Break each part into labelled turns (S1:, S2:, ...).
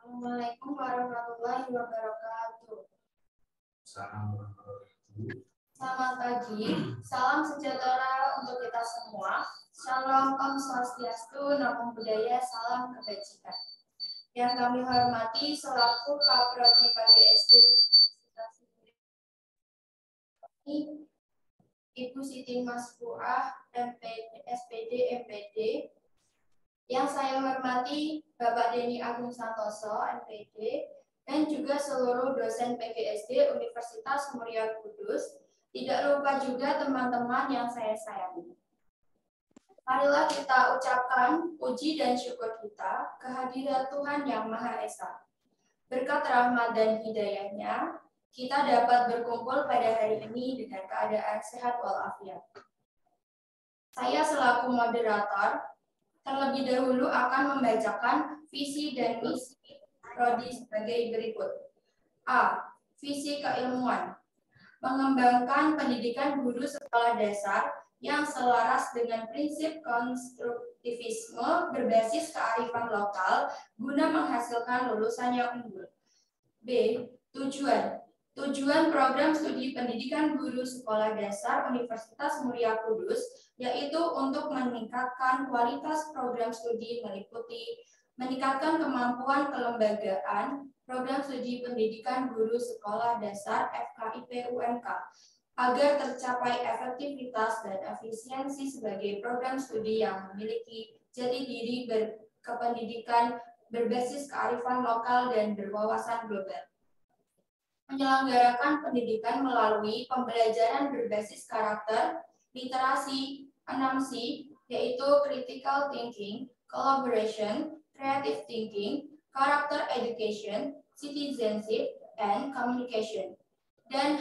S1: Assalamualaikum warahmatullahi wabarakatuh. Selamat pagi, salam sejahtera untuk kita semua. Shalom, Om Swastiastu, Namo Buddhaya, salam kebajikan. Yang kami hormati selaku Kaprodi PGSD Universitas Ibu Siti Masfuah, SPD, MPD. Yang saya hormati Bapak Denny Agung Santoso, MPD, dan juga seluruh dosen PGSD Universitas Muria Kudus. Tidak lupa juga teman-teman yang saya sayangi. Marilah kita ucapkan puji dan syukur kita kehadirat Tuhan Yang Maha Esa. Berkat rahmat dan hidayahnya, kita dapat berkumpul pada hari ini dengan keadaan sehat walafiat. Saya selaku moderator terlebih dahulu akan membacakan visi dan misi prodi sebagai berikut. A. Visi keilmuan. Mengembangkan pendidikan guru sekolah dasar yang selaras dengan prinsip konstruktivisme berbasis kearifan lokal guna menghasilkan lulusan yang unggul. B. Tujuan. Tujuan program studi pendidikan guru sekolah dasar Universitas Muria Kudus yaitu untuk meningkatkan kualitas program studi meliputi meningkatkan kemampuan kelembagaan program studi pendidikan guru sekolah dasar FKIP UMK agar tercapai efektivitas dan efisiensi sebagai program studi yang memiliki jati diri berkependidikan berbasis kearifan lokal dan berwawasan global. Menyelenggarakan pendidikan melalui pembelajaran berbasis karakter, literasi, 6C, yaitu critical thinking, collaboration, creative thinking, character education, citizenship, and communication. Dan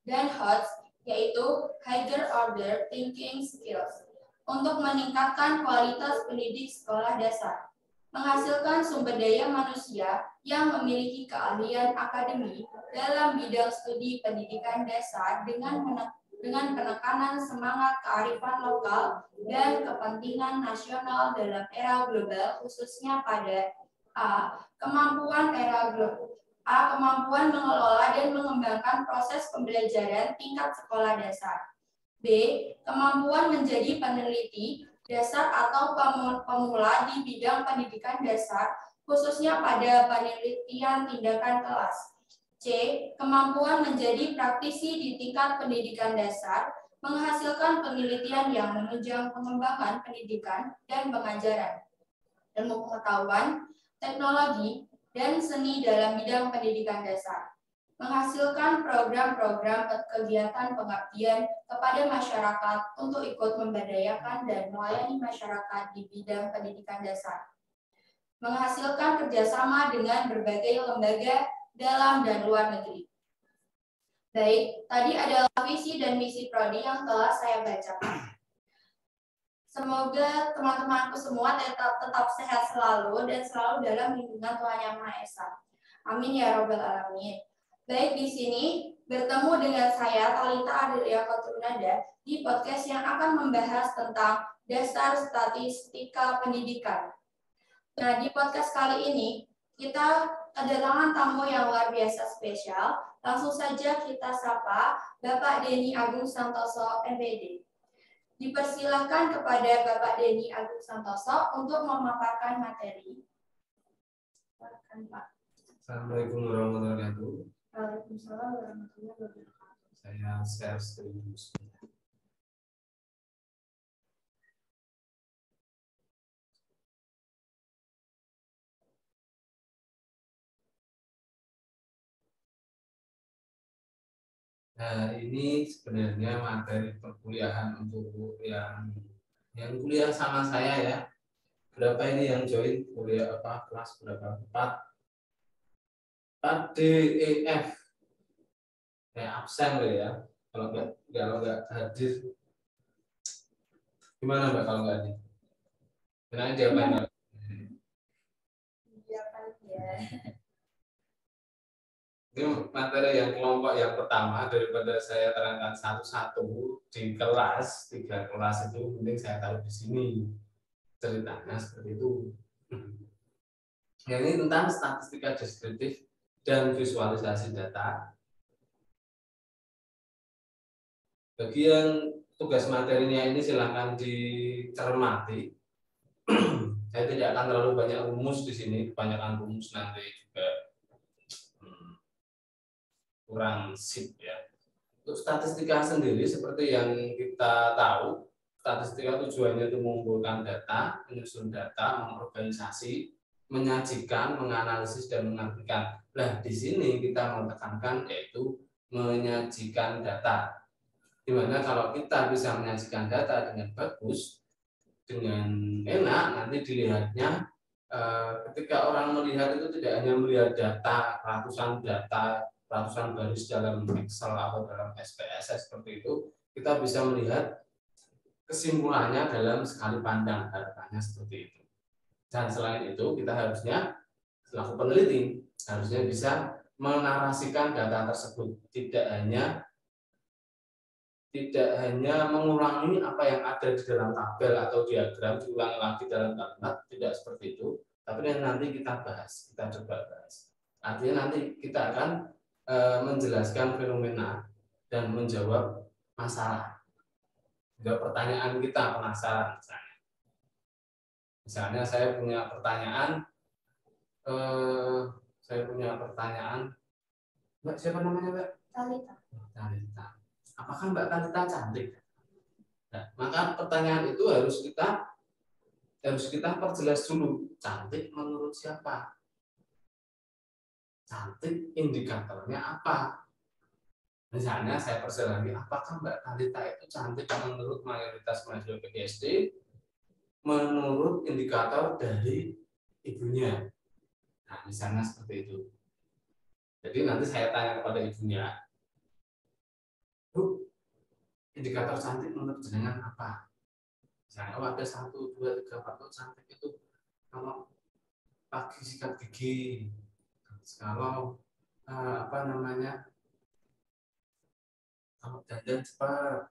S1: HOTS, yaitu higher order thinking skills, untuk meningkatkan kualitas pendidik sekolah dasar. Menghasilkan sumber daya manusia yang memiliki keahlian akademik dalam bidang studi pendidikan dasar dengan penekanan semangat kearifan lokal dan kepentingan nasional dalam era global, khususnya pada kemampuan mengelola dan mengembangkan proses pembelajaran tingkat sekolah dasar. B. Kemampuan menjadi peneliti dasar atau pemula di bidang pendidikan dasar, khususnya pada penelitian tindakan kelas. C. Kemampuan menjadi praktisi di tingkat pendidikan dasar, menghasilkan penelitian yang menunjang pengembangan pendidikan dan pengajaran, ilmu pengetahuan, teknologi, dan seni dalam bidang pendidikan dasar. Menghasilkan program-program kegiatan pengabdian kepada masyarakat untuk ikut memberdayakan dan melayani masyarakat di bidang pendidikan dasar. Menghasilkan kerjasama dengan berbagai lembaga dalam dan luar negeri. Baik, tadi adalah visi dan misi prodi yang telah saya bacakan. Semoga teman-temanku semua tetap sehat selalu dan selalu dalam lindungan Tuhan Yang Maha Esa. Amin ya robbal alamin. Baik, di sini bertemu dengan saya Talita Adelia Kotrunada di podcast yang akan membahas tentang dasar statistika pendidikan. Nah, di podcast kali ini kita kedatangan tamu yang luar biasa spesial. Langsung saja kita sapa Bapak Denny Agung Santoso, MPD. Dipersilakan kepada Bapak Denny Agung Santoso untuk memaparkan materi. Silakan, Pak.
S2: Assalamualaikum warahmatullahi wabarakatuh.
S1: Waalaikumsalam warahmatullahi wabarakatuh.
S2: Saya share screen. Nah, ini sebenarnya materi perkuliahan untuk yang kuliah sama saya ya. Berapa ini yang join kuliah kelas berapa? 4 DEF. Kayak absen loh ya. Kalau nggak hadir. Gimana Mbak kalau nggak hadir? Kenapa jawabannya?
S1: Iya, Pak, ya.
S2: Ini materi yang kelompok yang pertama daripada saya terangkan satu-satu di kelas 3 kelas itu mending saya taruh di sini ceritanya seperti itu. Yang ini tentang statistika deskriptif dan visualisasi data. Bagi yang tugas materinya ini silahkan dicermati. Saya tidak akan terlalu banyak rumus di sini, kebanyakan rumus nanti juga kurang sip ya. Untuk statistika sendiri seperti yang kita tahu, statistika tujuannya itu mengumpulkan data, menyusun data, mengorganisasi, menyajikan, menganalisis dan mengartikan. Nah, di sini kita mau tekankan yaitu menyajikan data. Dimana kalau kita bisa menyajikan data dengan bagus, dengan enak, nanti dilihatnya ketika orang melihat itu tidak hanya melihat data, ratusan baris dalam Excel atau dalam SPSS seperti itu, kita bisa melihat kesimpulannya dalam sekali pandang, harapannya seperti itu. Dan selain itu, kita harusnya selaku peneliti harusnya bisa menarasikan data tersebut, tidak hanya mengulangi apa yang ada di dalam tabel atau diagram diulangi lagi dalam kalimat, tidak seperti itu, tapi nanti kita bahas, kita coba bahas. Artinya nanti kita akan menjelaskan fenomena dan menjawab masalah. Jawab pertanyaan kita, penasaran misalnya. Misalnya saya punya pertanyaan, Mbak siapa namanya Mbak? Talita. Apakah Mbak Talita cantik? Nah, maka pertanyaan itu harus kita perjelas dulu. Cantik menurut siapa? Cantik indikatornya apa? Misalnya saya perjelas lagi, apakah Mbak Talita itu cantik menurut mayoritas mahasiswa PGSD? Menurut indikator dari ibunya. Nah, misalnya seperti itu. Jadi nanti saya tanya kepada ibunya, Bu, indikator cantik menurut jenengan apa? Misalnya, oh ada 1, 2, 3, 4, cantik itu kalau pagi sikat gigi, kalau kalau dandan cepat,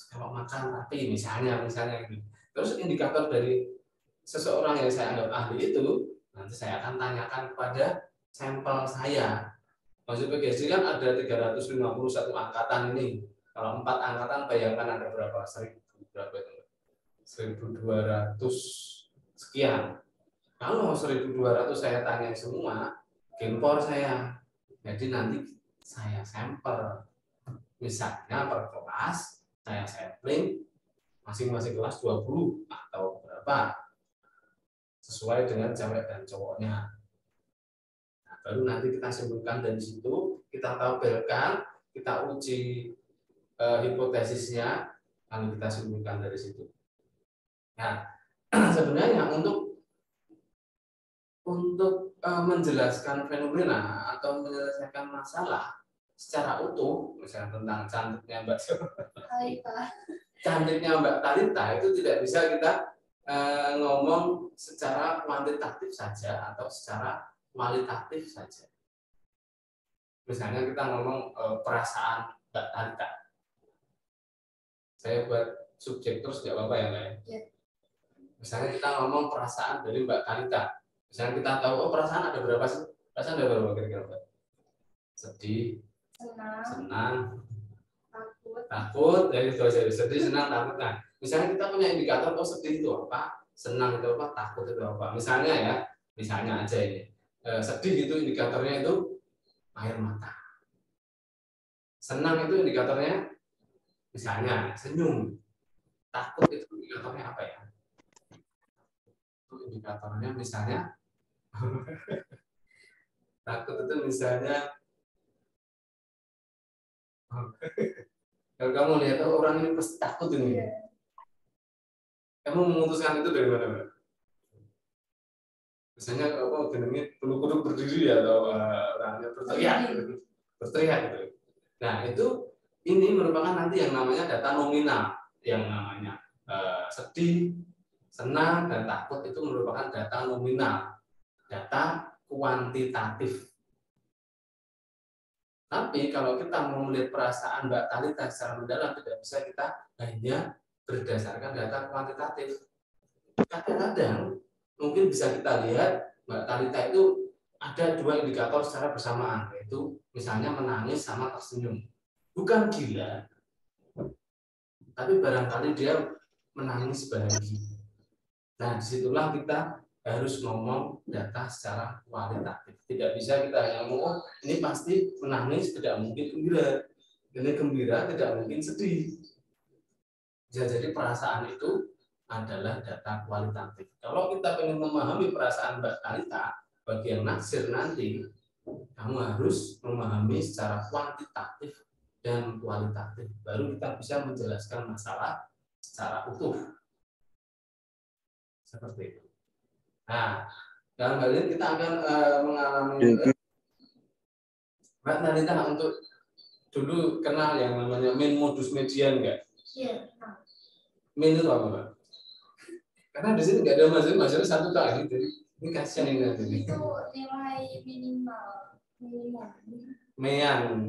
S2: kalau makan rapi, misalnya gitu. Terus indikator dari seseorang yang saya anggap ahli itu nanti saya akan tanyakan kepada sampel saya. Maksud PGSD kan ada 351 angkatan ini. Kalau 4 angkatan bayangkan ada berapa? 1.200 sekian. Kalau 1.200 saya tanya semua, gempor saya. Jadi nanti saya sampel. Misalnya per kelas, saya sampling masing-masing kelas 20 atau berapa. Sesuai dengan cewek dan cowoknya. Nah, baru nanti kita simpulkan dari situ, kita tabelkan, kita uji hipotesisnya, lalu kita simpulkan dari situ. Nah, sebenarnya untuk menjelaskan fenomena atau menyelesaikan masalah secara utuh, misalnya tentang cantiknya Mbak Talita itu tidak bisa kita ngomong secara kuantitatif saja atau secara kualitatif saja. Misalnya kita ngomong perasaan Mbak Talita. Saya buat subjek terus nggak apa-apa ya Mbak? Ya. Misalnya kita ngomong perasaan dari Mbak Talita. Misalnya kita tahu, oh perasaan ada berapa sih? Perasaan ada berapa kira-kira Mbak? Sedih, senang, takut, dari itu aja. Sedih, senang, takut. Nah, misalnya kita punya indikator, oh sedih itu apa? Senang itu apa? Takut itu apa? Misalnya ya, misalnya aja ini. Sedih itu indikatornya itu air mata. Senang itu indikatornya misalnya senyum. Takut itu indikatornya apa ya? Itu indikatornya misalnya takut itu misalnya kalau kamu lihat orang ini pasti takut ini. Kamu memutuskan itu dari mana, Mbak? Misalnya kalau jenenge kuduk-kuduk berdiri atau orangnya berteriak gitu. Nah, ini merupakan nanti yang namanya data nominal, yang namanya sedih, senang, dan takut itu merupakan data nominal, data kuantitatif. Tapi kalau kita mau melihat perasaan Mbak Talita secara mendalam, tidak bisa kita hanya berdasarkan data kuantitatif. Kadang-kadang mungkin bisa kita lihat Mbak Talita itu ada 2 indikator secara bersamaan, yaitu misalnya menangis sama tersenyum. Bukan gila, tapi barangkali dia menangis bahagia. Nah, disitulah kita harus ngomong data secara kualitatif. Tidak bisa kita hanya ngomong, ini pasti menangis, tidak mungkin gembira. Ini gembira, tidak mungkin sedih. Jadi perasaan itu adalah data kualitatif. Kalau kita ingin memahami perasaan Mbak Talita, bagi yang naksir nanti, kamu harus memahami secara kuantitatif dan kualitatif. Baru kita bisa menjelaskan masalah secara utuh. Seperti itu. Nah, dalam hal ini kita akan mengalami Mbak Talita untuk dulu kenal yang namanya min modus median enggak?
S1: Iya.
S2: Min itu apa, Mbak? Karena di sini nggak ada masuk satu kali, jadi ini kasihan ini nanti.
S1: Itu nilai minimal, minimum.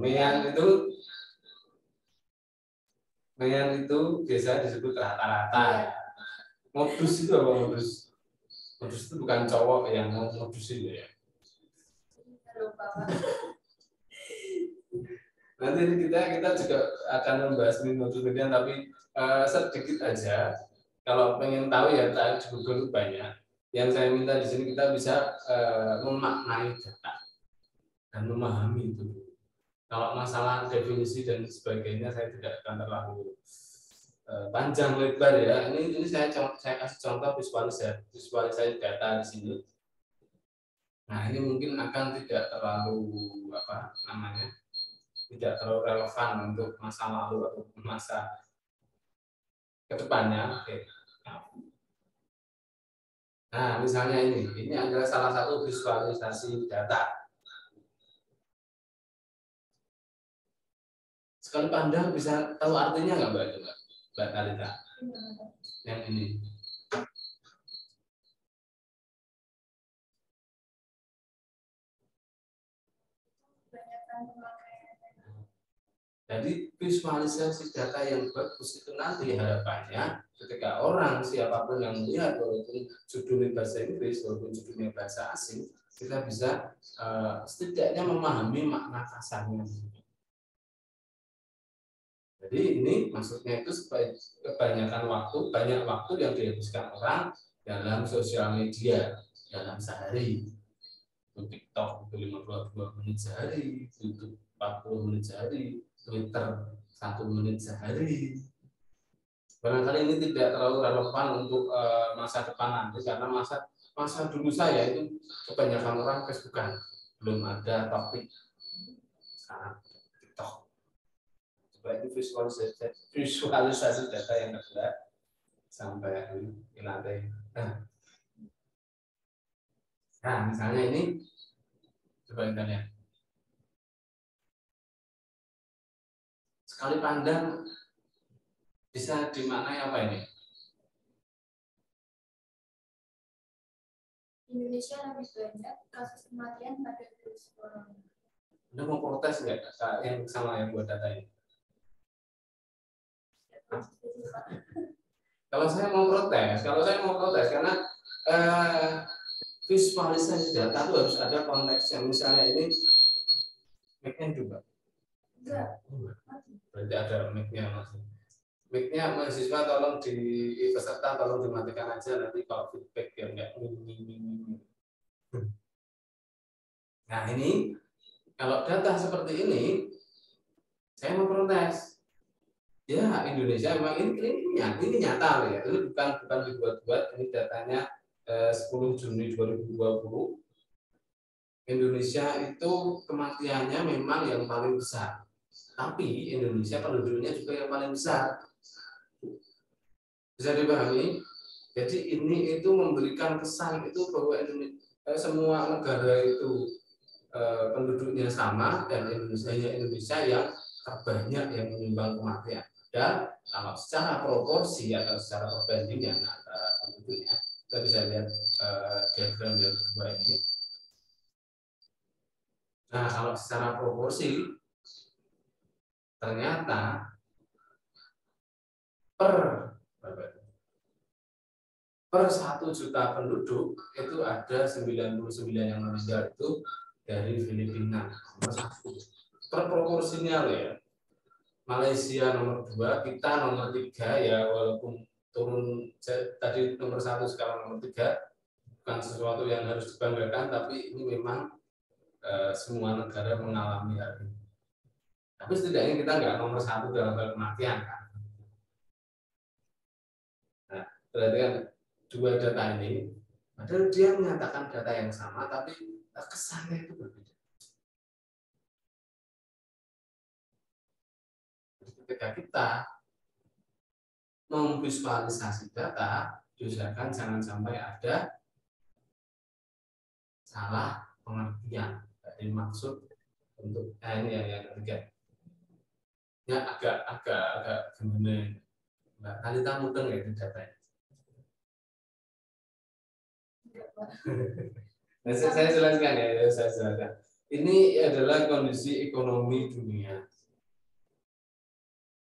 S2: Mean itu biasa disebut rata-rata.
S1: Iya.
S2: Modus itu apa modus? Modus itu bukan cowok yang mau modusin ya.
S1: Lupa.
S2: Nanti kita juga akan membahas modus median, tapi sedikit aja. Kalau pengen tahu ya di Google banyak. Yang saya minta di sini kita bisa memaknai data dan memahami itu. Kalau masalah definisi dan sebagainya saya tidak akan terlalu panjang lebar ya. Ini saya kasih contoh visualisasi data di sini. Nah, ini mungkin akan tidak terlalu tidak terlalu relevan untuk masa lalu atau masa kedepannya. Oke. Nah, misalnya ini adalah salah satu visualisasi data. Sekali pandang bisa tahu artinya nggak Mbak Talita? Yang ini. Jadi visualisasi data yang bagus itu nanti harapannya ketika orang siapapun yang melihat walaupun judulnya bahasa Inggris walaupun judulnya bahasa asing, kita bisa setidaknya memahami makna kasarnya. Jadi ini maksudnya itu supaya banyak waktu yang dihabiskan orang dalam sosial media dalam sehari. TikTok itu 52 menit sehari, YouTube 40 menit sehari, Twitter 1 menit sehari. Barangkali ini tidak terlalu relevan untuk masa depan nanti karena masa dulu saya itu kebanyakan orang Facebookan, belum ada topik sekarang TikTok. Coba itu visualisasi data yang ada sampai ini nanti. Nah, misalnya ini coba kita lihat. Sekali pandang bisa dimaknai apa ini?
S1: Indonesia lebih banyak kasus kematian pada virus corona.
S2: Anda mau protes nggak yang sama yang buat data ini? Kalau saya mau protes karena visualisasi data itu harus ada konteksnya. Misalnya ini mic-nya juga.
S1: Enggak.
S2: Berarti ada mic-nya masih. Mic-nya mahasiswa tolong peserta tolong dimatikan aja nanti kalau feedback biar enggak. Nah, ini kalau data seperti ini saya mau protes. Ya, Indonesia memang ini nyata ya. Ini bukan dibuat-buat, ini datanya 10 Juni 2020. Indonesia itu kematiannya memang yang paling besar. Tapi Indonesia penduduknya juga yang paling besar. Bisa dipahami? Jadi ini itu memberikan kesan itu bahwa semua negara itu penduduknya sama dan Indonesia yang terbanyak yang menyumbang kematian. Dan kalau secara proporsi atau secara perbandingan antara penduduknya, kita bisa lihat diagram yang kedua ini. Nah, kalau secara proporsi ternyata per per 1 juta penduduk itu ada 99 yang meninggal itu dari Filipina nomor 1. Per proporsinya loh ya. Malaysia nomor 2, kita nomor 3 ya, walaupun turun tadi nomor 1 sekarang nomor 3, bukan sesuatu yang harus dibanggakan, tapi ini memang semua negara mengalami hal ini. Tapi setidaknya kita nggak nomor 1 dalam hal kematian kan. Nah, berarti kan dua data ini, padahal dia menyatakan data yang sama, tapi kesannya itu berbeda. Ketika kita memvisualisasi data, diusahakan jangan sampai ada salah pengertian dari maksud untuk ini yang ketiga. Ya agak gimana? Mbak Talita mudeng ya itu datanya. Nah, saya jelaskan ya, saya jelaskan. Ini adalah kondisi ekonomi dunia.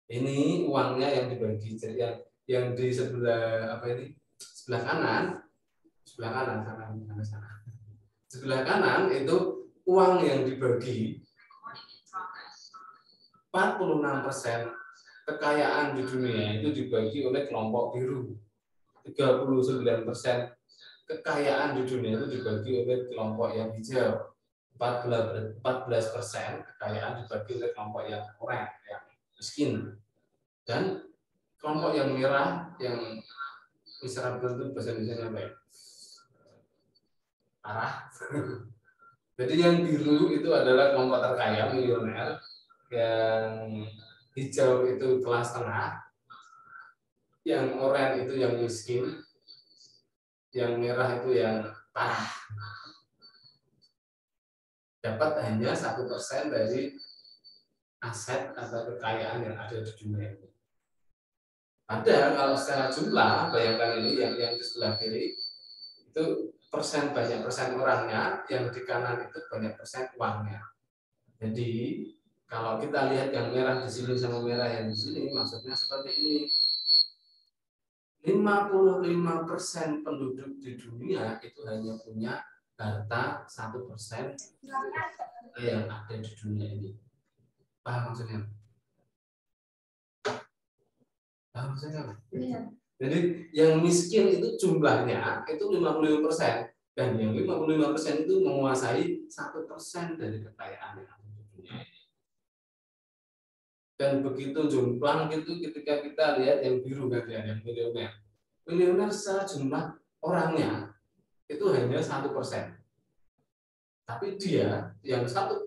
S2: Ini uangnya yang dibagi, yang di sebelah apa ini? Sebelah kanan sana. Sebelah kanan itu uang yang dibagi 46% kekayaan di dunia itu dibagi oleh kelompok biru. 39% kekayaan di dunia itu dibagi oleh kelompok yang hijau. 14% kekayaan dibagi oleh kelompok yang oranye, yang miskin. Dan kelompok yang merah, yang miserable itu bahasa Indonesia apa ya? Parah. Jadi yang biru itu adalah kelompok terkaya, milioner. Yang hijau itu kelas tengah. Yang oranye itu yang miskin. Yang merah itu yang parah. Dapat hanya 1% dari aset atau kekayaan yang ada di dunia ini. Padahal kalau secara jumlah, bayangkan ini yang di sebelah kiri itu banyak persen orangnya, yang di kanan itu banyak persen uangnya. Jadi kalau kita lihat yang merah di sini sama merah yang di sini, maksudnya seperti ini. 55% penduduk di dunia itu hanya punya harta 1% yang ada di dunia ini. Paham maksudnya? Paham maksudnya apa? Iya. Jadi yang miskin itu jumlahnya itu 55%, dan yang 55% itu menguasai 1% dari kekayaan yang ada di dunia ini. Dan begitu jomplang itu ketika kita lihat yang biru kan, yang milioner. Milioner secara jumlah orangnya itu hanya 1%. Tapi dia yang 1%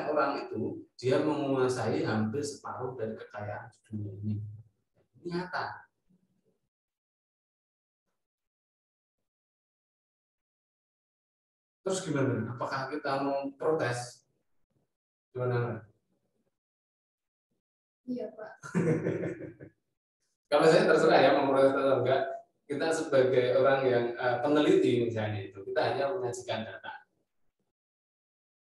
S2: orang itu dia menguasai hampir separuh dari kekayaan di dunia ini. Ini nyata. Terus gimana? Apakah kita mau protes? Gimana?
S1: Iya, Pak.
S2: Kalau saya terserah ya mau protes atau enggak. Kita sebagai orang yang peneliti misalnya itu, kita hanya menyajikan data.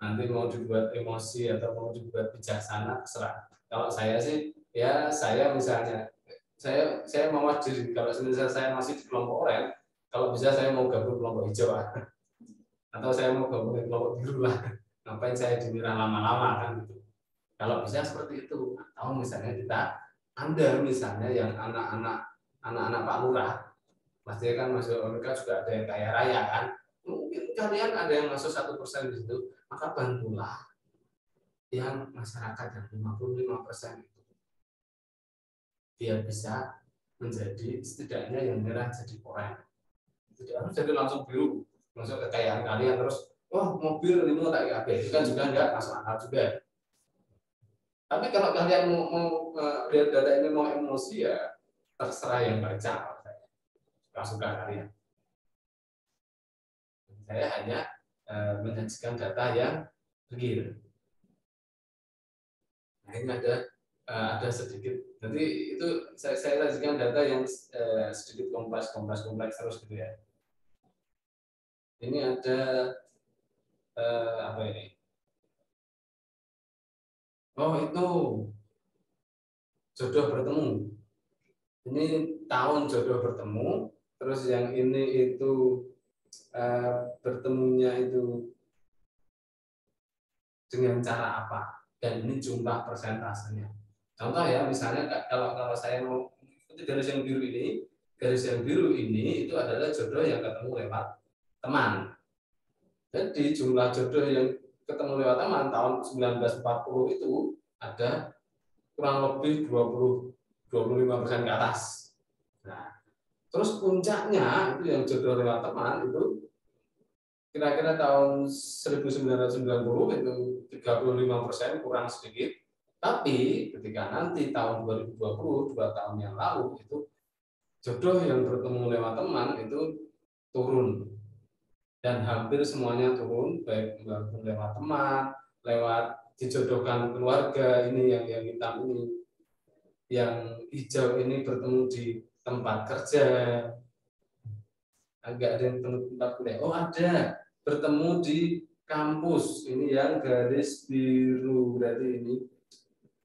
S2: Nanti mau dibuat emosi atau mau dibuat bijaksana, terserah. Kalau saya sih, ya saya misalnya, saya mewajib kalau misalnya saya masih di kelompok oranye, kalau bisa saya mau gabung kelompok hijau atau saya mau gabung kelompok biru lah. Ngapain saya dimirah lama-lama kan gitu. Kalau bisa seperti itu. Atau misalnya Anda misalnya yang anak-anak Pak Lurah, pasti kan masuk mereka juga ada yang kaya raya kan. Mungkin kalian ada yang masuk 1% di situ, maka bantulah yang masyarakat yang 55% itu. Dia bisa menjadi setidaknya yang merah jadi oranye. Tidak harus jadi langsung biru, masuk kekayaan kalian terus, wah mobil ini mau tak itu kan juga enggak masuk akal juga. Tapi kalau kalian mau lihat data ini mau emosi ya terserah yang baca. Suka kalian. Saya hanya menyajikan data yang real. Nah, ini ada sedikit. Nanti itu saya sajikan data yang sedikit kompleks terus gitu ya. Ini ada apa ini? Oh itu jodoh bertemu. Ini tahun jodoh bertemu. Terus Terus yang ini itu bertemunya itu dengan cara apa, dan ini jumlah persentasenya. Contoh ya, misalnya kalau saya mau ikuti garis yang biru ini itu adalah jodoh yang ketemu lewat teman. Jadi jumlah jodoh yang ketemu lewat teman tahun 1940 itu ada kurang lebih 25% ke atas. Nah, terus puncaknya itu yang jodoh lewat teman itu kira-kira tahun 1990 itu 35%, kurang sedikit. Tapi ketika nanti tahun 2020, 2 tahun yang lalu, itu jodoh yang bertemu lewat teman itu turun. Dan hampir semuanya turun, baik lewat teman, lewat dijodohkan keluarga, ini yang hitam ini, yang hijau ini bertemu di tempat kerja, agak ada yang tempat kuliah. Oh ada, bertemu di kampus, ini yang garis biru berarti ini.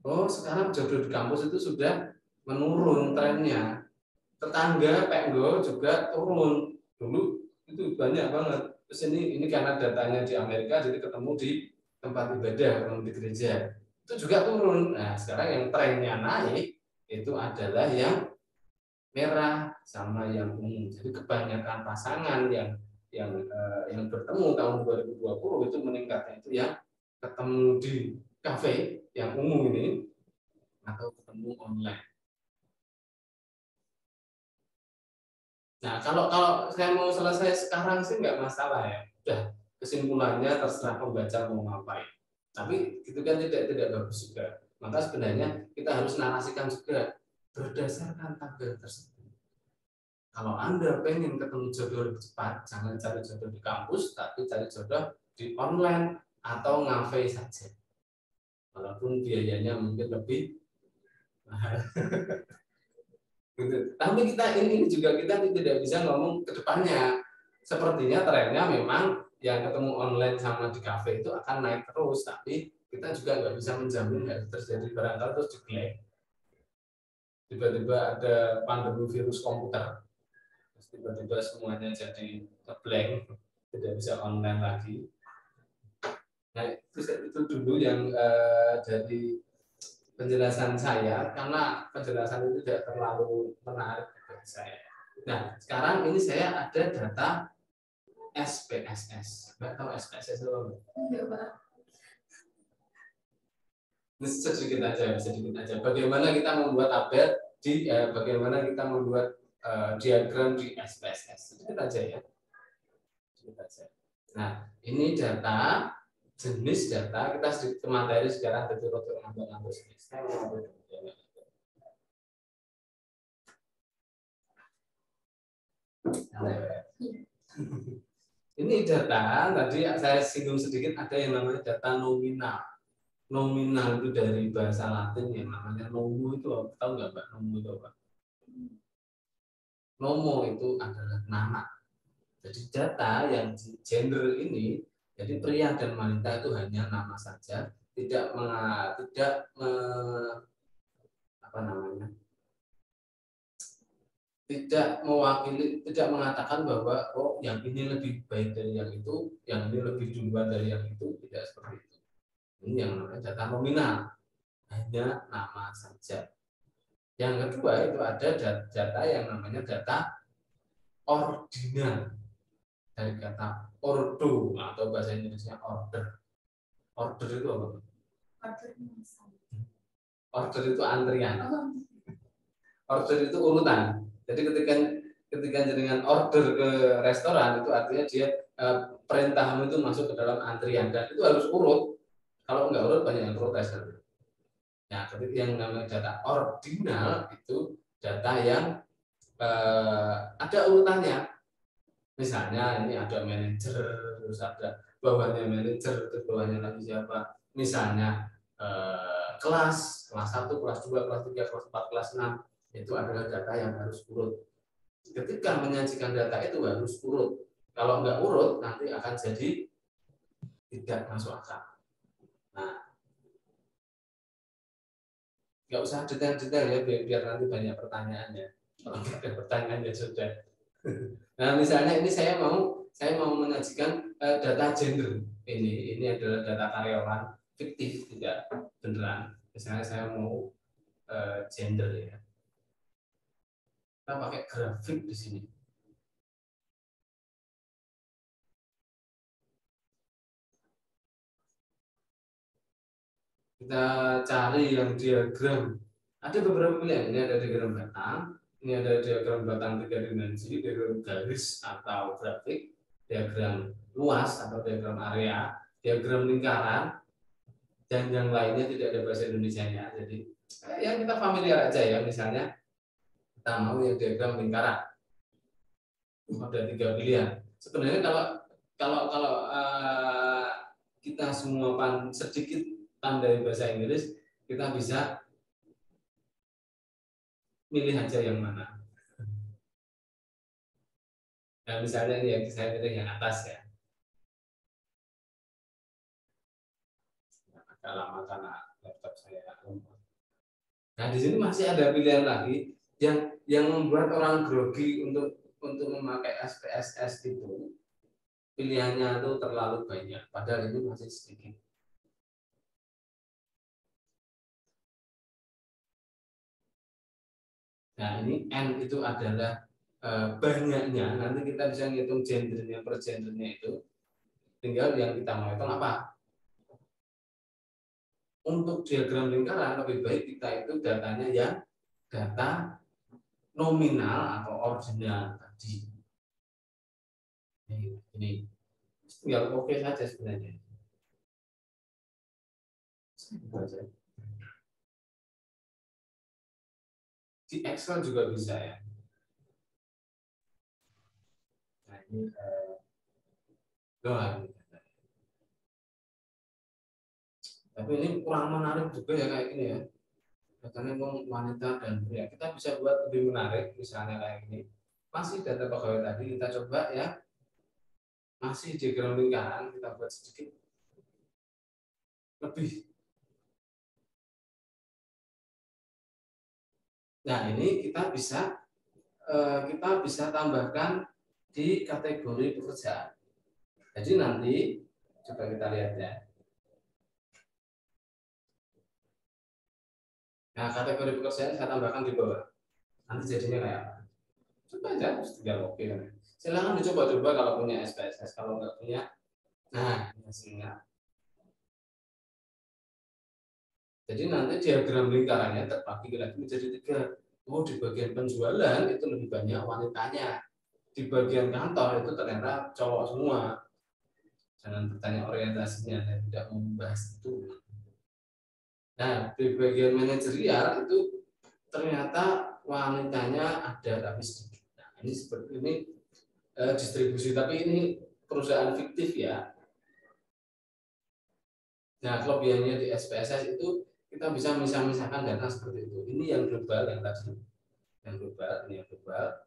S2: Oh sekarang jodoh di kampus itu sudah menurun trennya. Tetangga Penggo juga turun, dulu itu banyak banget. Terus ini karena datanya di Amerika, jadi ketemu di tempat ibadah, ketemu di gereja, itu juga turun. Nah sekarang yang trennya naik itu adalah yang merah sama yang ungu. Jadi kebanyakan pasangan yang bertemu tahun 2020 itu meningkatnya itu yang ketemu di kafe yang ungu ini atau ketemu online. Nah, kalau saya mau selesai sekarang sih nggak masalah ya. Udah kesimpulannya terserah pembaca mau ngapain. Tapi itu kan tidak bagus juga. Maka sebenarnya kita harus narasikan juga berdasarkan tabel tersebut. Kalau Anda pengen ketemu jodoh lebih cepat, jangan cari jodoh di kampus, tapi cari jodoh di online atau ngafe saja. Walaupun biayanya mungkin lebih mahal. Tapi ini juga kita tidak bisa ngomong ke depannya. Sepertinya trennya memang yang ketemu online sama di kafe itu akan naik terus, tapi kita juga nggak bisa menjamin nggak terjadi, barangkali terus di-blank. Tiba-tiba ada pandemi virus komputer, tiba-tiba semuanya jadi blank, tidak bisa online lagi. Nah itu dulu yang dari penjelasan saya, karena penjelasan itu tidak terlalu menarik bagi saya. Nah sekarang ini saya ada data SPSS. Nggak tahu SPSS itu apa?
S1: Enggak, Pak.
S2: Ini sedikit aja. Bagaimana kita membuat tabel bagaimana kita membuat diagram di SPSS. Sedikit aja ya. Sedikit aja. Nah, ini data, jenis data, kita sedikit ke materi sekarang, dari rotor ngambil sedikit. Saya mau ngambil. Ini data, tadi saya singgung sedikit, ada yang namanya data nominal. Nominal itu dari bahasa Latin yang namanya nomo itu, tahu nggak Mbak nomo itu apa? Nomo itu adalah nama. Jadi data yang gender ini, jadi pria dan wanita itu hanya nama saja, tidak mewakili, tidak mengatakan bahwa oh yang ini lebih baik dari yang itu, yang ini lebih duluan dari yang itu, tidak seperti itu. Ini yang namanya data nominal, hanya nama saja. Yang kedua itu ada data yang namanya data ordinal, dari kata ordo atau bahasa Indonesia order. Order itu apa? Order itu antrian. Order itu urutan. Jadi ketika jaringan order ke restoran itu artinya dia perintahmu itu masuk ke dalam antrian, dan itu harus urut. Kalau nggak urut banyak yang protes. Nah, ketika yang namanya data ordinal itu data yang ada urutannya. Misalnya ini ada manajer, terus ada bawahnya manajer, terus bawahnya lagi siapa. Misalnya kelas 1, kelas 2, kelas 3, kelas 4, kelas 6, itu adalah data yang harus urut. Ketika menyajikan data itu harus urut. Kalau nggak urut nanti akan jadi tidak masuk akal. Nah, nggak usah detail-detail ya, biar nanti banyak pertanyaannya. Kalau nggak ada pertanyaan ya sudah. Nah, misalnya ini saya mau menyajikan data gender. Ini adalah data karyawan fiktif, tidak beneran. Misalnya saya mau gender ya. Kita pakai grafik di sini. Kita cari yang diagram. Ada beberapa pilihan. Ini ada diagram batang, ini ada diagram batang 3 dimensi, diagram garis atau grafik, diagram luas atau diagram area, diagram lingkaran, dan yang lainnya tidak ada bahasa Indonesianya. Jadi ya kita familiar aja ya. Misalnya kita mau yang diagram lingkaran, ada 3 pilihan. Sebenarnya kalau kita semua sedikit pandai bahasa Inggris, kita bisa milih aja yang mana. Nah, misalnya ini yang saya pilih yang atas ya. Agak lama karena laptop saya. Nah, di sini masih ada pilihan lagi yang membuat orang grogi untuk memakai SPSS itu. Pilihannya itu terlalu banyak, padahal ini masih sedikit. Nah, ini N itu adalah banyaknya. Nanti kita bisa ngitung gendernya per gendernya itu. Tinggal yang kita mau hitung apa. Untuk diagram lingkaran lebih baik kita itu datanya yang data nominal atau original tadi. Ini tinggal oke saja sebenarnya. Di Excel juga bisa ya. Nah, ini doang. Tapi ini kurang menarik juga ya kayak gini ya. Katanya wanita dan pria. Kita bisa buat lebih menarik, misalnya kayak gini. Masih data pegawai tadi kita coba ya. Masih diagram lingkaran kita buat sedikit lebih. Nah, ini kita bisa tambahkan di kategori pekerjaan. Jadi nanti coba kita lihat ya. Nah, kategori pekerjaan saya tambahkan di bawah. Nanti jadinya kayak apa? Coba aja, tinggal oke. Silahkan dicoba-coba kalau punya SPSS, kalau nggak punya, nah hasilnya. Jadi nanti diagram lingkarannya terbagi lagi menjadi 3. Oh, di bagian penjualan itu lebih banyak wanitanya. Di bagian kantor itu ternyata cowok semua. Jangan bertanya orientasinya, saya tidak mau membahas itu. Nah, di bagian manajerial itu ternyata wanitanya ada tapi sedikit. Nah, ini seperti ini distribusi, tapi ini perusahaan fiktif ya. Nah, kelebihannya di SPSS itu kita bisa misah-misahkan data seperti itu. Ini yang global yang tadi, yang global, ini yang global.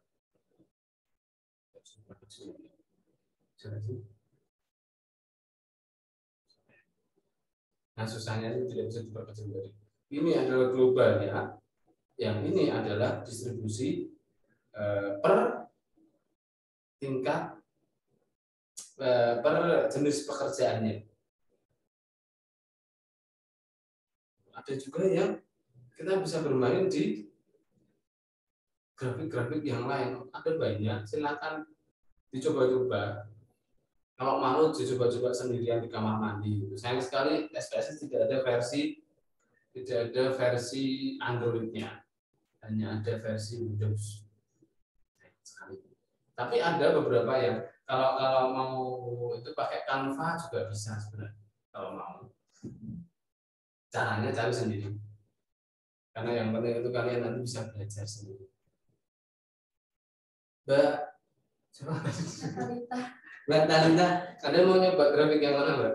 S2: Nah, susahnya itu tidak bisa diperkecil dari. Ini adalah global ya. Yang ini adalah distribusi per tingkat per jenis pekerjaannya. Ada juga yang kita bisa bermain di grafik-grafik yang lain. Ada banyak, silakan dicoba-coba. Kalau mau dicoba-coba sendirian di kamar mandi. Sayang sekali SPSS tidak ada versi Android-nya, hanya ada versi Windows. Tapi ada beberapa yang kalau mau itu pakai Canva juga bisa sebenarnya kalau mau. Caranya cari sendiri. Karena yang penting itu kalian nanti bisa belajar sendiri. Mbak, siapa? Mbak Talita, kalian mau nyoba grafik yang mana, Mbak?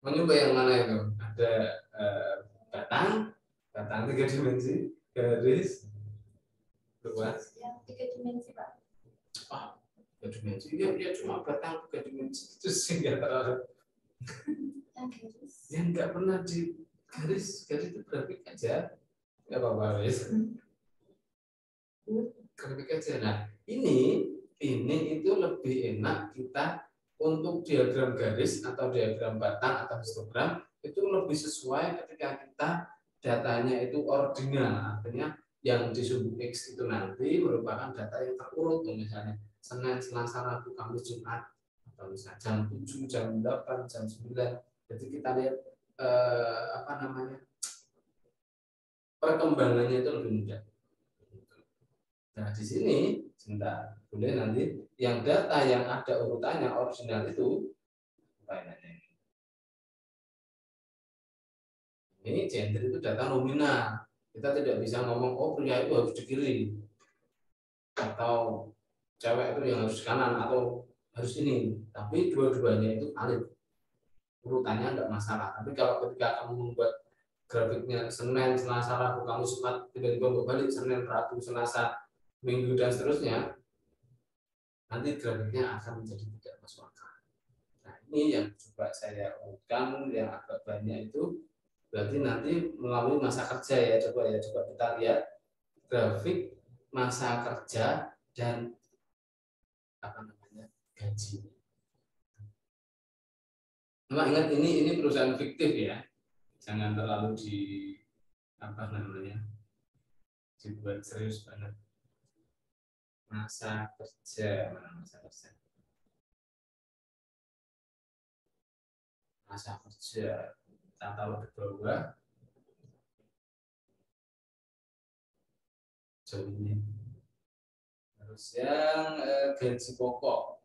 S2: Mau nyoba yang mana itu? Ada batang 3 dimensi, garis, luas.
S1: Yang 3 dimensi, Pak.
S2: Ah, 3 dimensi. Ya cuma batang 3 dimensi itu sih nggak terlalu. Yang nggak pernah garis itu grafik aja, nggak apa-apa wes. Grafik aja. Nah ini itu lebih enak kita untuk diagram garis atau diagram batang atau histogram itu lebih sesuai ketika kita datanya itu ordinal, artinya yang di sumbu X itu nanti merupakan data yang terurut, misalnya Senin, Selasa, Rabu, Kamis, Jumat, atau misalnya jam 7, jam 8, jam 9. Jadi kita lihat perkembangannya itu lebih mudah. Nah di sini sebentar, boleh nanti yang data yang ada urutannya original itu ini gender itu data nominal. Kita tidak bisa ngomong oh pria itu harus di kiri atau cewek itu yang harus kanan atau harus ini. Tapi dua-duanya itu valid. Urutannya enggak masalah. Tapi kalau ketika kamu membuat grafiknya Senin, Selasa, Rabu, kamu sempat tiba-tiba berbalik Senin, Rabu, Selasa, Minggu dan seterusnya, nanti grafiknya akan menjadi tidak masuk akal. Nah ini yang coba saya urutkan yang agak banyak itu. Berarti nanti melalui masa kerja ya, coba kita lihat grafik masa kerja dan gaji. Nah, ingat ini perusahaan fiktif ya, jangan terlalu dibuat serius banget. Masa kerja, masa kerja kita taruh di bawah. Ini terus yang gaji pokok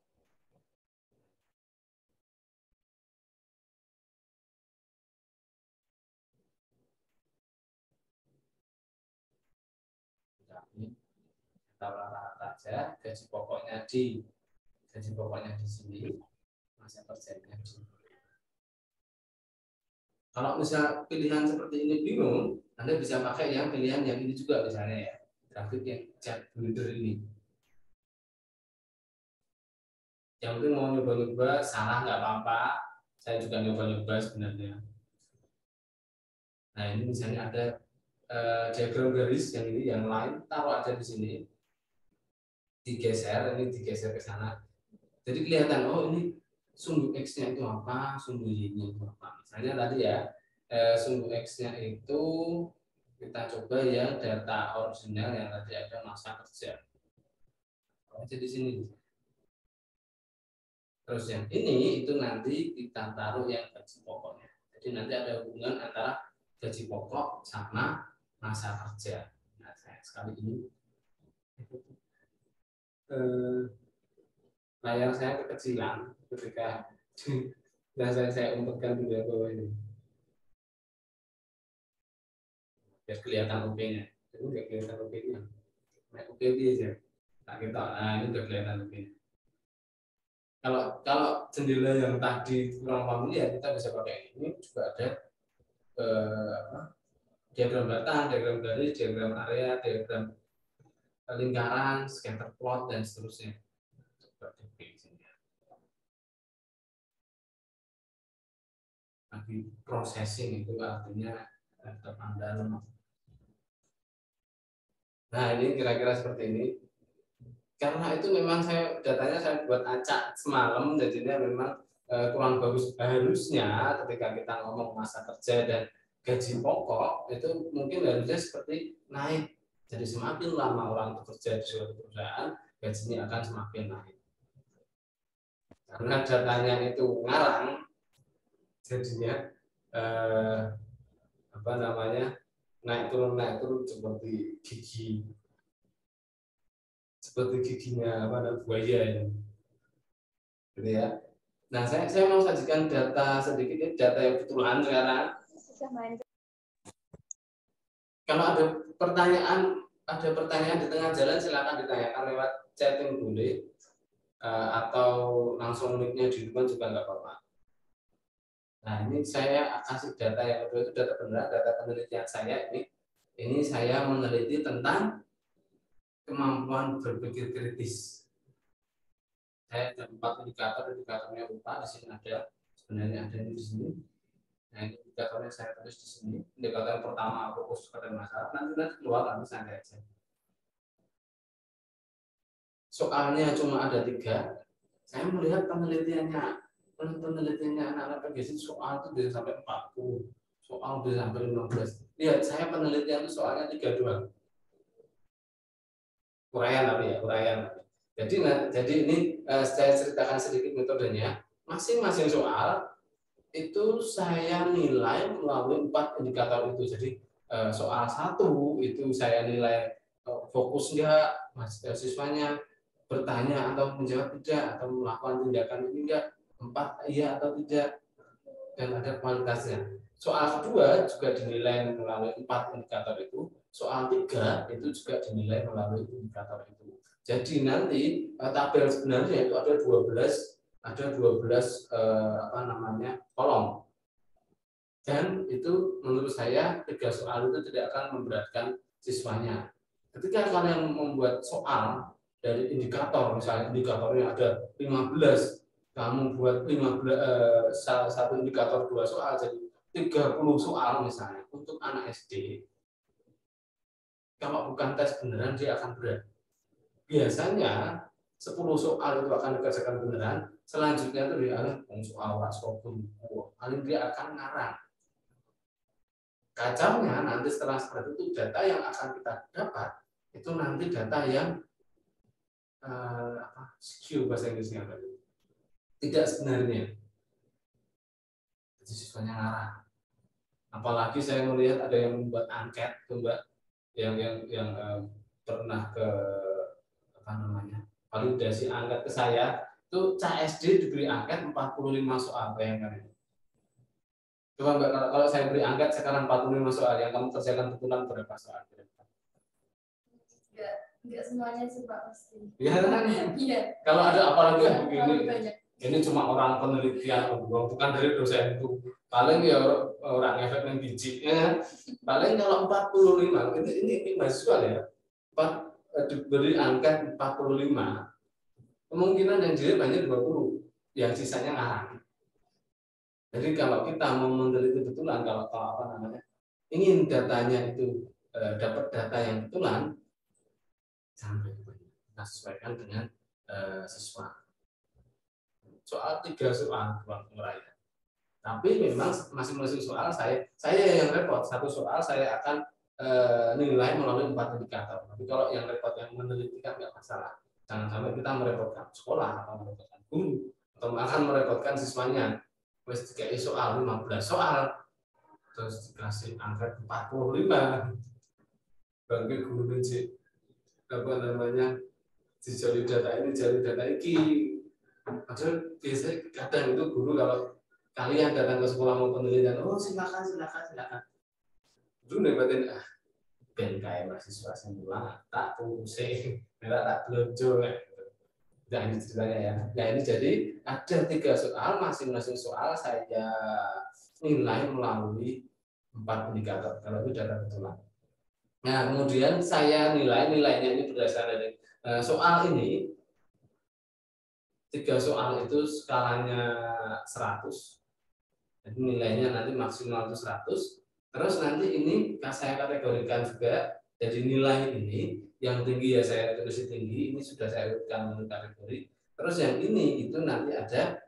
S2: kita rata saja gaji pokoknya di sini, masa kerjanya di. Kalau misal pilihan seperti ini bingung, Anda bisa pakai yang pilihan yang ini juga misalnya ya, grafik yang chart builder ini. Yang penting mau nyoba-nyoba, salah nggak apa-apa. Saya juga nyoba-nyoba sebenarnya. Nah ini misalnya ada diagram garis yang ini, yang lain taruh aja di sini, digeser ke sana. Jadi kelihatan oh ini sumbu X-nya itu apa, sumbu Y-nya itu apa. Misalnya tadi ya sumbu X-nya itu kita coba yang data original yang tadi ada masa kerja. Aja di sini. Terus yang ini itu nanti kita taruh yang gaji pokoknya. Jadi nanti ada hubungan antara gaji pokok sama masa kerja. Nah, saya sekali ini layar saya kekecilan ketika saya umpatkan di bawah ini. Biar kelihatan OP-nya. Itu nggak kelihatan OP-nya. Nah, OP aja. Nah, ini udah kelihatan OP-nya. Kalau jendela yang tadi kurang familiar, kita bisa pakai ini juga ada diagram batang, diagram garis, diagram area, diagram lingkaran, scatter plot dan seterusnya. Lagi processing itu artinya terpandang. Nah ini kira-kira seperti ini. Karena itu memang datanya saya buat acak semalam, jadinya memang kurang bagus. Harusnya ketika kita ngomong masa kerja dan gaji pokok itu mungkin harusnya seperti naik. Jadi semakin lama orang bekerja di suatu perusahaan, gajinya akan semakin naik. Karena datanya itu ngarang, jadinya naik turun seperti giginya buaya ini. Gitu ya. Nah, saya mau sajikan data sedikit, data yang betulan sekarang. Kalau ada pertanyaan di tengah jalan, silakan ditanyakan lewat chatting boleh, atau langsung mic-nya di depan juga nggak apa-apa. Nah, ini saya kasih data yang kedua, itu data benar, data penelitian saya ini. Ini saya meneliti tentang kemampuan berpikir kritis. Saya ada 4 indikatornya lupa, di sini ada, sebenarnya ada di sini. Nah, ini indikatornya saya tulis di sini. Indikator pertama fokus pada masalah, nanti keluar nanti santai aja. Soalnya cuma ada 3. Saya melihat penelitiannya anak-anak PGC soal itu bisa sampai 40, soal bisa sampai 15. Lihat, saya penelitian itu soalnya 3 doang. Uraian. Jadi ini saya ceritakan sedikit metodenya. Masing-masing soal itu saya nilai melalui 4 indikator itu. Jadi soal 1 itu saya nilai fokus enggak siswanya, bertanya atau menjawab tidak, atau melakukan tindakan ini enggak, 4 iya atau tidak, dan ada kualitasnya. Soal kedua juga dinilai melalui 4 indikator itu. Soal 3 itu juga dinilai melalui indikator itu. Jadi nanti tabel sebenarnya itu ada 12 kolom. Dan itu menurut saya 3 soal itu tidak akan memberatkan siswanya. Ketika kalian membuat soal dari indikator, misalnya indikatornya ada 15, kamu buat 15 salah satu indikator 2 soal jadi 30 soal misalnya untuk anak SD. Kalau bukan tes beneran dia akan berat. Biasanya 10 soal itu akan dikerjakan beneran, selanjutnya itu dia soal paling dia akan ngarang. Kacaunya nanti setelah seperti itu data yang akan kita dapat itu nanti data yang skew bahasa Inggrisnya tidak sebenarnya. Jadi siswanya ngarang. Apalagi saya melihat ada yang membuat angket tuh Mbak, yang pernah ke validasi angket ke saya, itu CSD diberi angket 45 soal, bayangkan itu. Coba Mbak, kalau saya beri angket sekarang 45 soal, yang kamu kerjakan betulan berapa soal?
S1: Enggak semuanya sih Pak pasti.
S2: Iya kan?
S1: Iya.
S2: Kalau ada apalagi begini, ini cuma orang penelitian, bukan dari dosen itu. Paling ya orang efek yang bijinya. Paling kalau 45, ini mahasiswa ya. Diberi angka 45, kemungkinan yang dilihat hanya 20, yang sisanya ngarang. Jadi kalau kita mau meneliti betulan, kalau ingin datanya itu dapat data yang betulan, jangan kita sesuaikan dengan siswa. Soal 3 soal uraian. Tapi memang masing-masing soal saya yang repot. Satu soal saya akan nilai melalui 4 indikator. Tapi kalau yang repot yang meneliti kan nggak masalah. Jangan sampai kita merepotkan sekolah atau merepotkan guru atau akan merepotkan siswanya. Wes kayak soal 15 soal terus dikasih angka 45. Bagi guru sih dijali data ini, jali data ini. Padahal biasanya kadang itu guru kalau kalian datang ke sekolah mau penelitian, silakan. Dulu nebatin ben kayak mahasiswa semula tak pusing, tak belanja. Nah ini ceritanya ya. Nah ini jadi ada 3 soal, masing-masing soal saya nilai melalui 4 indikator. Kalau itu data betulan. Nah kemudian saya nilainya ini berdasarkan dari soal ini. 3 soal itu skalanya 100. Jadi nilainya nanti maksimal itu 100. Terus nanti ini saya kategorikan juga. Jadi nilai ini yang tinggi ya saya tulis tinggi. Ini sudah saya urutkan menurut kategori. Terus yang ini itu nanti ada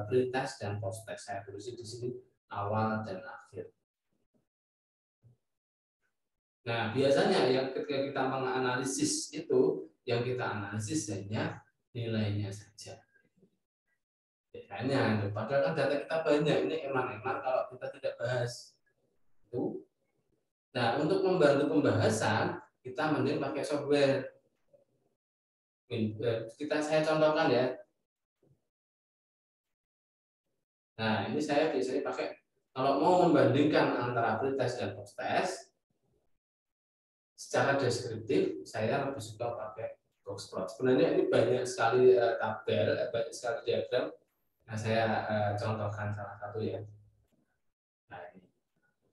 S2: pre-test dan post-test. Saya tulis di sini awal dan akhir. Nah biasanya yang ketika kita menganalisis itu, yang kita analisis hanya nilainya saja. Hanya, padahal kan data kita banyak, ini emang kalau kita tidak bahas itu. Nah, untuk membantu pembahasan, kita mending pakai software. Saya contohkan ya. Nah, ini saya biasanya pakai, kalau mau membandingkan antara pre-test dan post-test, secara deskriptif, saya lebih suka pakai boxplot. Sebenarnya ini banyak sekali tabel, banyak sekali diagram. Nah, saya contohkan salah satu ya. Nah, ini.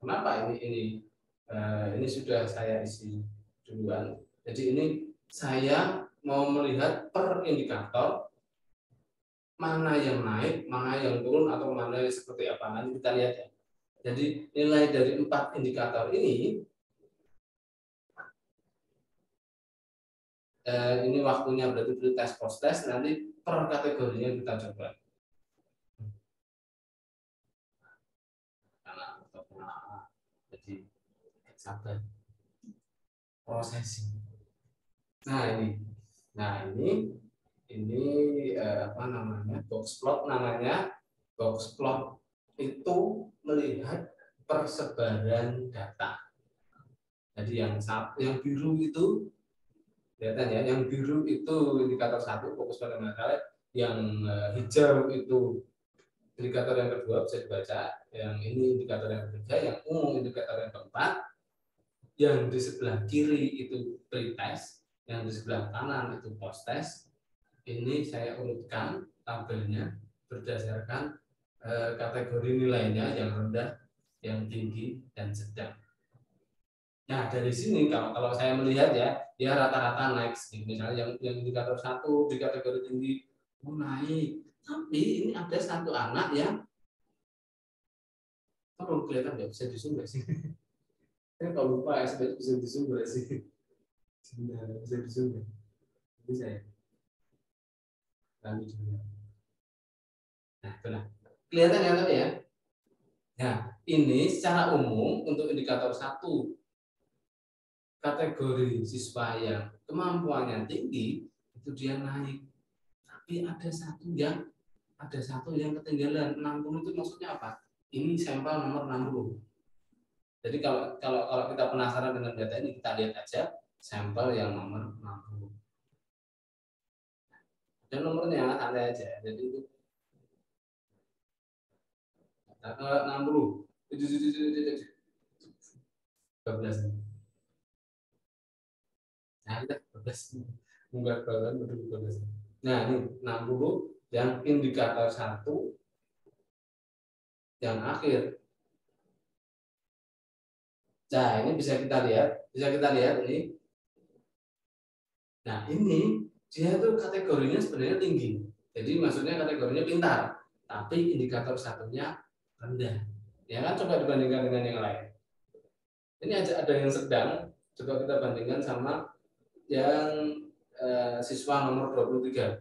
S2: Kenapa ini sudah saya isi duluan. Jadi ini saya mau melihat per indikator mana yang naik, mana yang turun, atau mana yang seperti apa. Nanti kita lihat ya. Jadi nilai dari 4 indikator ini waktunya berarti pre-test post-test, nanti per kategorinya kita coba. Jadi sabar prosesi. Nah ini apa namanya, box plot namanya. Box plot itu melihat persebaran data. Jadi yang biru itu kelihatan ya, yang biru itu indikator 1 fokus pada masalah, yang hijau itu indikator yang kedua bisa dibaca, yang ini indikator yang ketiga, yang ungu indikator yang keempat, yang di sebelah kiri itu pre-test, yang di sebelah kanan itu post-test. Ini saya urutkan tabelnya berdasarkan kategori nilainya, yang rendah, yang tinggi, dan sedang. Nah dari sini kalau saya melihat ya, dia rata-rata naik sedikit. Misalnya yang indikator 1 di kategori tinggi naik, tapi ini ada satu anak yang kalau kelihatan nggak bisa disumber sih. Saya kalau lupa ya, bisa disumber sih. Sebentar, bisa disumber. Bisa ya. Lalu juga. Nah, benar. Kelihatan ya tapi ya. Nah, ini secara umum untuk indikator 1 kategori siswa yang kemampuannya tinggi itu dia naik. Tapi ada satu yang ketinggalan. 60 itu maksudnya apa? Ini sampel nomor 60. Jadi kalau kita penasaran dengan data ini, kita lihat aja sampel yang nomor 60. Dan nomornya santai aja. Jadi itu 60. 12. Nah, kita 12. Enggak banget betul 12. Nah, ini 60 yang indikator 1 yang akhir. Nah, ini bisa kita lihat ini. Nah, ini dia tuh kategorinya sebenarnya tinggi. Jadi maksudnya kategorinya pintar, tapi indikator 1-nya rendah. Ya kan, coba dibandingkan dengan yang lain. Ini ada yang sedang, coba kita bandingkan sama yang siswa nomor 23.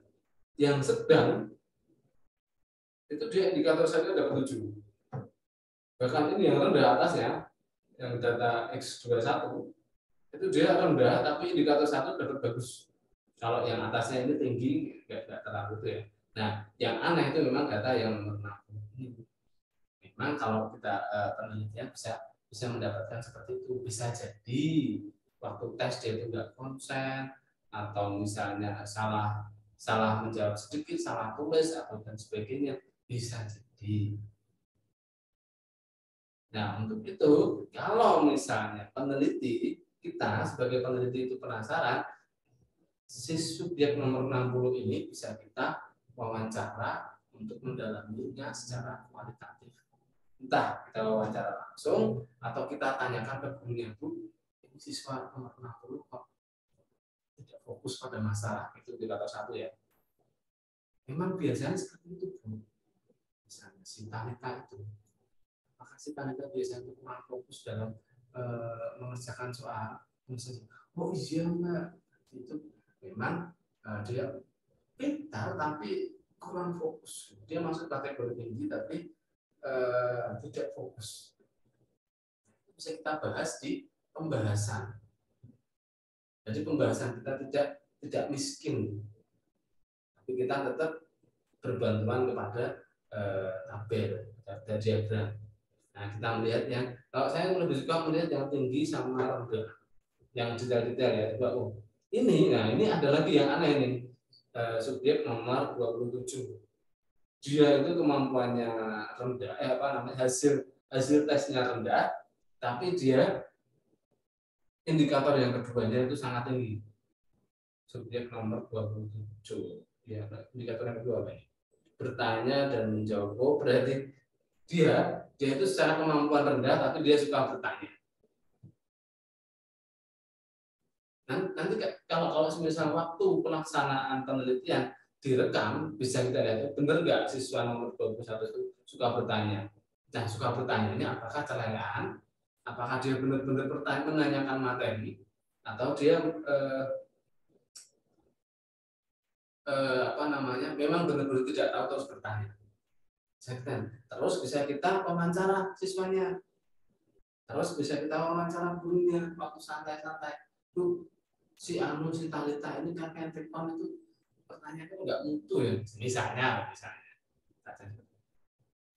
S2: Yang sedang itu dia indikator 1 dapat 7. Bahkan ini yang rendah atasnya, yang data X21 itu dia rendah tapi indikator 1 dapat bagus. Kalau yang atasnya ini tinggi, nggak terlalu itu ya. Nah, yang aneh itu memang data yang nomor 60. Memang kalau kita penelitian bisa mendapatkan seperti itu. Bisa jadi waktu tes dia itu nggak konsen, atau misalnya salah menjawab sedikit, salah tulis atau dan sebagainya, bisa jadi. Nah, untuk itu kalau misalnya peneliti, kita sebagai peneliti itu penasaran, si subjek nomor 60 ini bisa kita wawancara untuk mendalaminya secara kualitatif. Entah kita wawancara langsung atau kita tanyakan ke gurunya, Bu, ini siswa nomor 60 kok tidak fokus pada masalah, itu indikator 1 ya. Memang biasanya seperti itu, Bu. Misalnya si Tanita itu, maka si Tanita biasanya kurang fokus dalam mengerjakan soal. Oh iya Mbak, itu memang dia pintar tapi kurang fokus. Dia masuk kategori tinggi tapi tidak fokus. Bisa kita bahas di pembahasan. Jadi pembahasan kita tidak miskin, tapi kita tetap berbantuan kepada tabel, data diagram. Nah, kita melihat yang, kalau saya lebih suka melihat yang tinggi sama rendah, yang detail-detail ya. Coba, ini ada lagi yang aneh nih. Subjek nomor 27. Dia itu kemampuannya rendah, hasil tesnya rendah, tapi dia indikator yang keduanya itu sangat tinggi. Subjek nomor 27. Ya, indikator yang kedua apa? Bertanya dan menjawab. Oh, berarti dia itu secara kemampuan rendah, tapi dia suka bertanya. Nanti kalau misalnya waktu pelaksanaan penelitian direkam, bisa kita lihat benar nggak siswa nomor 21 itu suka bertanya. Nah, suka bertanya ini apakah celelaan, apakah dia benar-benar menanyakan materi, atau dia memang benar-benar tidak tahu terus bertanya. Terus bisa kita wawancara siswanya, terus bisa kita wawancara gurunya waktu santai-santai. Tuh, si Talita ini kakek Tekon itu pertanyaannya nggak mutu ya, misalnya.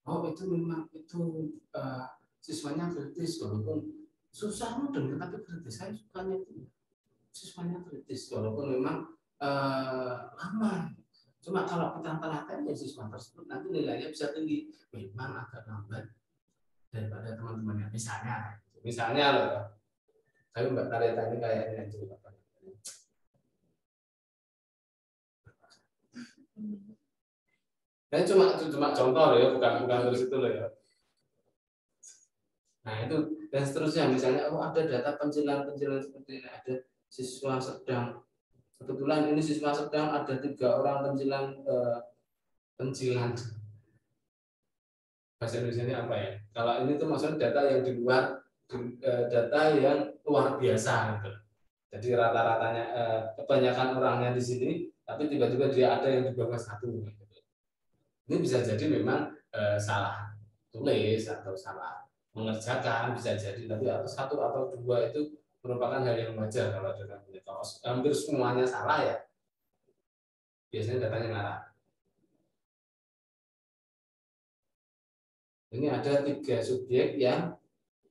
S2: Oh itu memang itu siswanya kritis, walaupun susah mudeng tapi kritis. Saya sukanya itu siswanya kritis, walaupun memang lama. Cuma kalau kita perhatikan ya siswa tersebut nanti nilainya bisa tinggi, memang agak lambat daripada teman-temannya. Misalnya loh, tapi Mbak Talita ini kayaknya itu apa? Dan cuma contoh ya, bukan terus itu loh ya. Nah itu dan seterusnya, misalnya ada data penjilan seperti ini, ada siswa sedang, kebetulan ini siswa sedang ada 3 orang penjilan bahasa Indonesia ini apa ya? Kalau ini tuh maksudnya data yang di luar, data yang luar biasa gitu. Jadi rata-ratanya kebanyakan orangnya di sini, tapi tiba-tiba dia ada yang di bawah 1. Gitu. Ini bisa jadi memang salah tulis atau salah mengerjakan, bisa jadi, tapi 1 atau 2 itu merupakan hal yang wajar kalau dalam kalau hampir semuanya salah ya biasanya datanya ngarah. Ini ada 3 subjek yang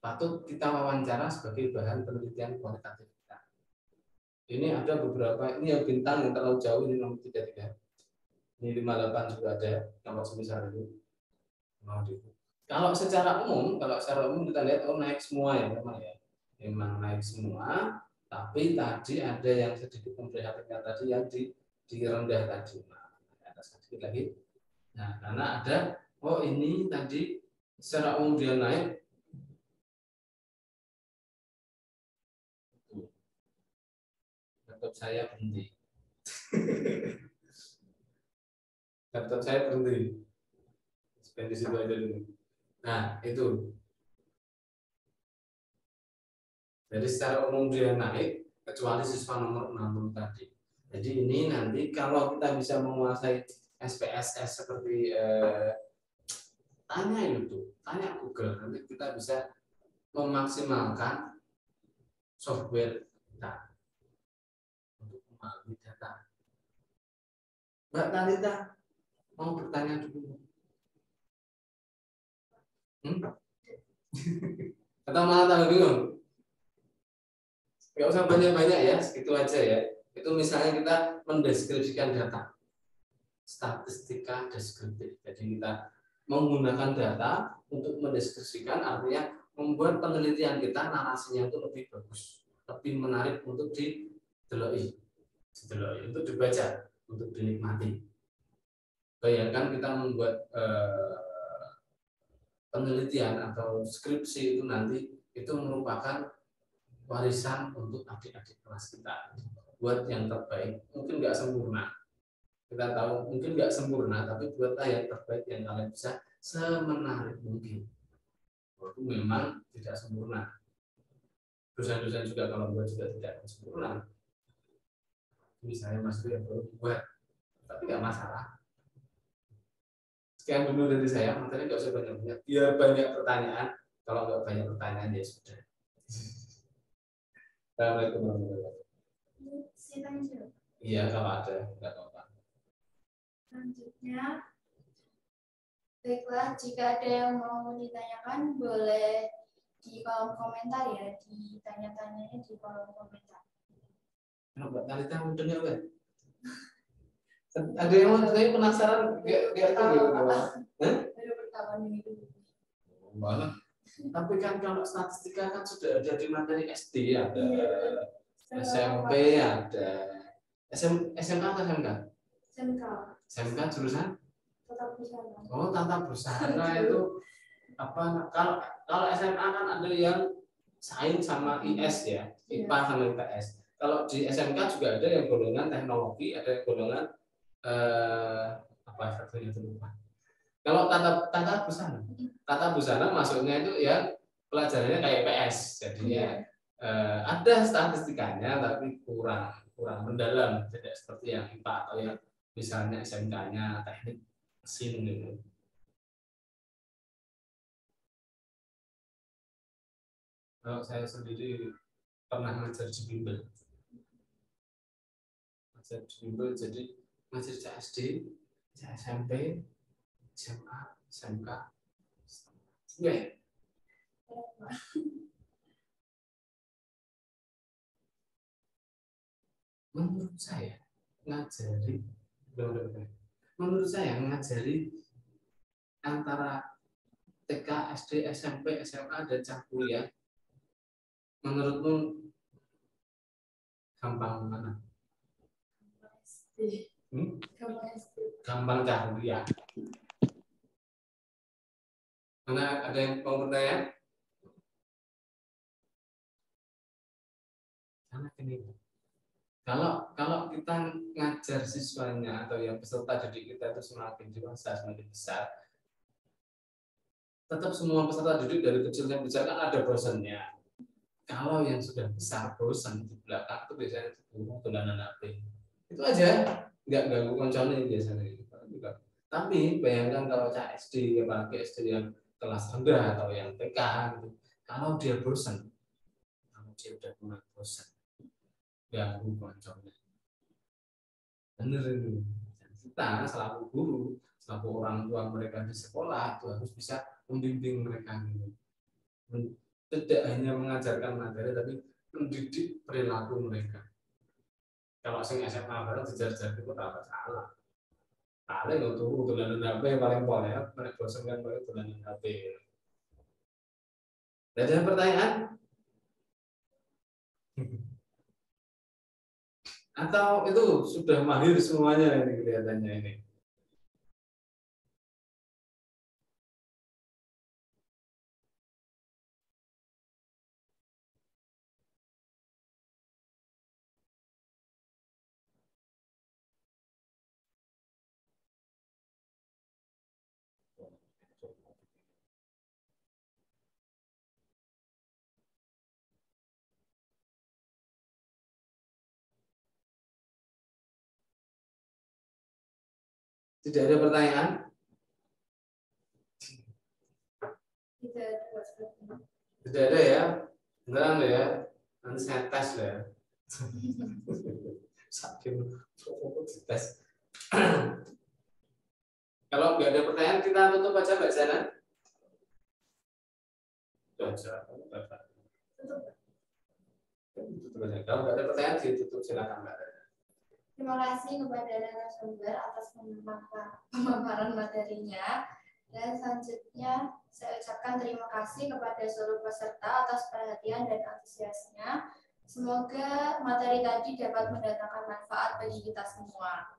S2: patut kita wawancara sebagai bahan penelitian kualitatif kita. Ini ada beberapa, ini yang bintang yang terlalu jauh, ini nomor 33. Ini 58 juga ada, nomor semisal itu. Kalau secara umum kita lihat naik semua ya memang ya. Memang naik semua, tapi tadi ada yang sedikit memprihatinkan tadi yang di rendah tadi. Nah, ada sedikit lagi. Nah, karena ada ini tadi secara umum dia naik. Laptop saya berhenti. Laptop saya berhenti. Di situ aja dulu. Nah, itu. Jadi secara umum dia naik, kecuali siswa nomor 60 tadi. Jadi ini nanti kalau kita bisa menguasai SPSS seperti tanya YouTube, tanya Google, nanti kita bisa memaksimalkan software kita untuk mengalami data. Mbak Talita mau bertanya dulu? Atau malah tambah bingung? Nggak usah banyak-banyak ya, segitu aja ya. Itu misalnya kita mendeskripsikan data, statistika deskriptif. Jadi kita menggunakan data untuk mendeskripsikan, artinya membuat penelitian kita narasinya itu lebih bagus, lebih menarik untuk dideloi, untuk dibaca, untuk dinikmati. Bayangkan kita membuat penelitian atau skripsi itu nanti itu merupakan warisan untuk adik-adik kelas kita, buat yang terbaik. Mungkin nggak sempurna, kita tahu mungkin nggak sempurna, tapi buatlah yang terbaik yang kalian bisa semenarik mungkin. Walaupun memang tidak sempurna, dosen-dosen juga kalau buat juga tidak sempurna. Misalnya Mas yang baru buat, tapi nggak masalah. Sekian dulu dari saya, materi nggak usah banyak-banyak. Biar banyak pertanyaan, kalau nggak banyak pertanyaan ya sudah. Assalamualaikum warahmatullahi wabarakatuh. Iya, kalau ada, nggak apa-apa.
S1: Selanjutnya, baiklah, jika ada yang mau ditanyakan, boleh di kolom komentar ya, ditanya-tanyanya di kolom komentar.
S2: Mbak Talita mau dengar nggak? Ada yang mau saya penasaran nggak tahu apa? Baru pertama ini dulu. Mana? Tapi kan kalau statistika kan sudah ada di materi SD, ada SMP, ada SMA atau SMK? SMK jurusan? Tata Busana. Oh, Tata Busana itu apa? Kalau SMA kan ada yang sains sama IS ya, IPA sama IPS. Kalau di SMK juga ada yang golongan teknologi, ada yang golongan apa satunya itu lupa. Kalau tata busana masuknya itu ya pelajarannya kayak PS, jadinya ada statistikanya tapi kurang mendalam, tidak seperti yang IPA atau yang misalnya SMK-nya teknik mesin gitu. Kalau saya sendiri pernah ngajar di bimbel, jadi ngajar CSD, SMP, SMA, SMK, menurut saya ngajari antara TK, SD, SMP, SMA dan kuliah, menurutmu gampang mana? Gampang kuliah. Mana ada yang mau bertanya? Karena ini, kalau kita ngajar siswanya atau yang peserta didik kita itu semakin dewasa, semakin besar, tetap semua peserta didik dari kecil sampai besar kan ada bosannya. Kalau yang sudah besar bosan di belakang itu biasanya dolanan HP. Itu aja, nggak ganggu konconya biasanya. Tapi bayangkan kalau SD, apalagi SD yang kelas rendah atau yang TK gitu, kalau dia bosan, kalau dia udah mulai bosan, ganggu konconya. Bener itu. Kita selaku guru, selaku orang tua mereka di sekolah itu harus bisa membimbing mereka gitu. Tidak hanya mengajarkan materi tapi mendidik perilaku mereka. Kalau sing SMA baru dijar-jar itu apa salah. Paling untuk dolanan HP paling pola, mereka bosan kan paling dolanan HP. Ada pertanyaan? Atau itu sudah mahir semuanya ini kelihatannya ini? Tidak ada pertanyaan? Tidak ada ya? Beneran ya? Nanti saya tes ya. Saking tes. Kalau nggak ada pertanyaan kita tutup aja Mbak Zana. Kalau nggak ada pertanyaan ditutup silakan Mbak.
S1: Terima kasih kepada narasumber atas pemaparan materinya. Dan selanjutnya saya ucapkan terima kasih kepada seluruh peserta atas perhatian dan antusiasnya. Semoga materi tadi dapat mendatangkan manfaat bagi kita semua.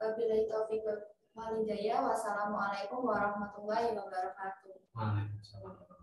S1: Wabillahi taufiq wal hidayah. Wassalamualaikum warahmatullahi wabarakatuh.
S2: Waalaikumsalam.